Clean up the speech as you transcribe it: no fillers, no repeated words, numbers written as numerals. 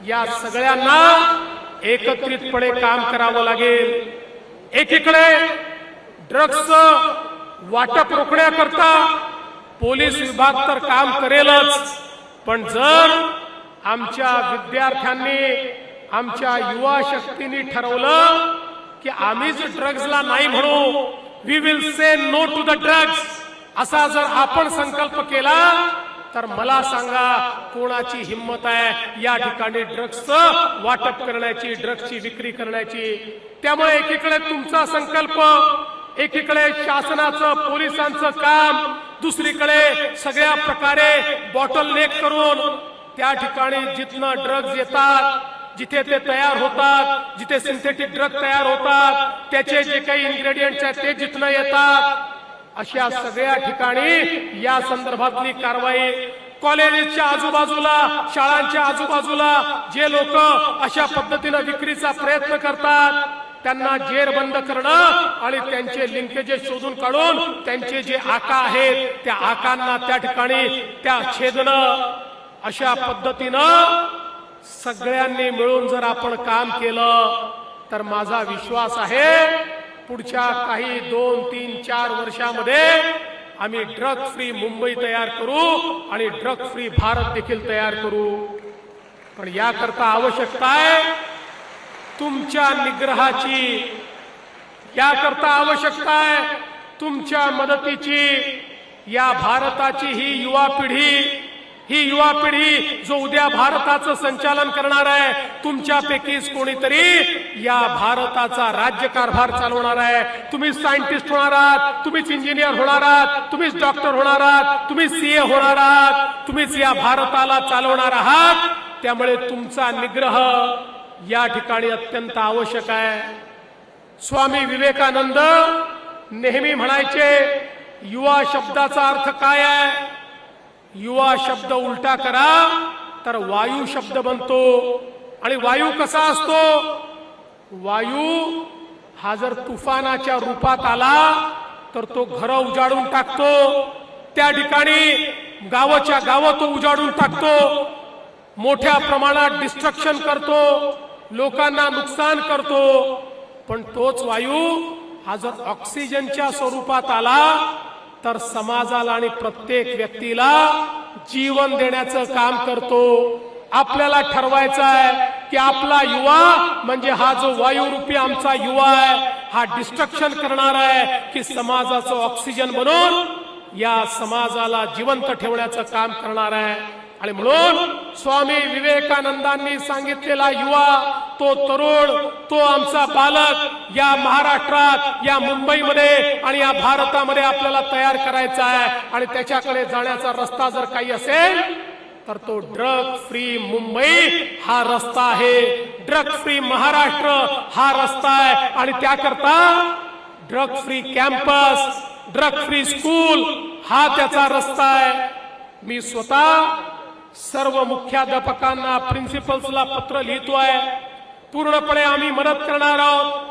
या सगळ्यांना एकत्रितपणे काम करावं लागेल। एकीकडे ड्रग्स वाटप रोखण्याकरता पोलीस विभाग तर काम करेलच, पण जर आमच्या विद्यार्थ्यांनी आमच्या युवा शक्तींनी ठरवलं की आम्हीच ड्रग्सला नाही म्हणू, we will say no to the drugs, असा जर आपण संकल्प केला तर मला सांगा कोणाची हिम्मत आहे या ठिकाणी ड्रग्सचं वाटप करण्याची, ड्रग्सची विक्री करण्याची। त्यामुळे एकीकडे तुमचा संकल्प, एकीकडे शासनाचं पोलिसांचं काम, दुसरीकडे सगळ्या प्रकारे बॉटल नेक करून त्या ठिकाणी जिथनं ड्रग्ज येतात, जिथे ते तयार होतात, जिथे सिंथेटिक ड्रग तयार होतात, त्याचे जे काही इन्ग्रेडियंट्स आहेत ते जिथनं येतात, अशा सगळ्या ठिकाणी या संदर्भातली कारवाई, कॉलेजच्या आजूबाजूला, शाळांच्या आजूबाजूला जे लोक अशा पद्धतीने विक्रीचा प्रयत्न करतात त्यांना जेरबंद करणं आणि त्यांचे लिंकेजेस शोधून काढून त्यांचे जे आका आहेत त्या आकांना त्या ठिकाणी त्या छेदणं, अशा पद्धतीनं सगळ्यांनी मिळून जर आपण काम केलं तर माझा विश्वास आहे पुढच्या काही 2, 3, 4 वर्षामध्ये आम्ही ड्रग फ्री मुंबई तयार करू आणि ड्रग फ्री भारत देखील तयार करू। पण याकरता आवश्यकता आहे तुमच्या निग्रहाची, याकरता आवश्यकता आहे तुमच्या मदतीची। या भारताची ही युवा पिढी जो उद्या भारताचं संचालन करणार आहे, तुमच्यापैकीच कोणीतरी या भारताचा राज्यकारभार चालवणार आहे। तुम्ही सायंटिस्ट होणार आहात, तुम्हीच इंजिनियर होणार आहात, तुम्हीच डॉक्टर होणार आहात, तुम्हीच सीए होणार आहात, तुम्हीच या भारताला चालवणार आहात। त्यामुळे तुमचा निग्रह या ठिकाणी अत्यंत आवश्यक आहे। स्वामी विवेकानंद नेहमी म्हणायचे युवा शब्दाचा अर्थ काय आहे? युवा शब्द उलटा करा तर वायू शब्द बनतो। आणि वायू कसा असतो? वायू हा जर तुफानाच्या रूपात आला तर तो घर उजाडून टाकतो, त्या ठिकाणी गावाच्या गावं तो उजाडून टाकतो, मोठ्या प्रमाणात डिस्ट्रक्शन करतो, लोकांना नुकसान करतो। पण तोच वायू हा जर ऑक्सिजनच्या स्वरूपात आला तर समाजाला आणि प्रत्येक व्यक्तीला जीवन देण्याचं काम करतो। आपल्याला ठरवायचं आहे की आपला युवा म्हणजे हा जो वायुरूपी आमचा युवा आहे हा डिस्ट्रक्शन करणार आहे की समाजाचं ऑक्सिजन बनून या समाजाला जिवंत ठेवण्याचं काम करणार आहे। आणि म्हणून स्वामी विवेकानंदांनी सांगितलेला युवा, तो तरुण, तो आमचा बालक या महाराष्ट्रात, या मुंबईमध्ये आणि या भारतामध्ये आपल्याला तयार करायचा आहे। आणि त्याच्याकडे जाण्याचा रस्ता जर काही असेल तर तो ड्रग फ्री मुंबई हा रस्ता आहे, ड्रग फ्री महाराष्ट्र हा रस्ता आहे। आणि त्याकरता drug free campus, drug free school हा त्याचा रस्ता आहे। मी स्वतः सर्व मुख्याध्यापकांना, प्रिन्सिपल्सला पत्र लिहितोय, पूर्णपणे आम्ही मदत करणार आहोत।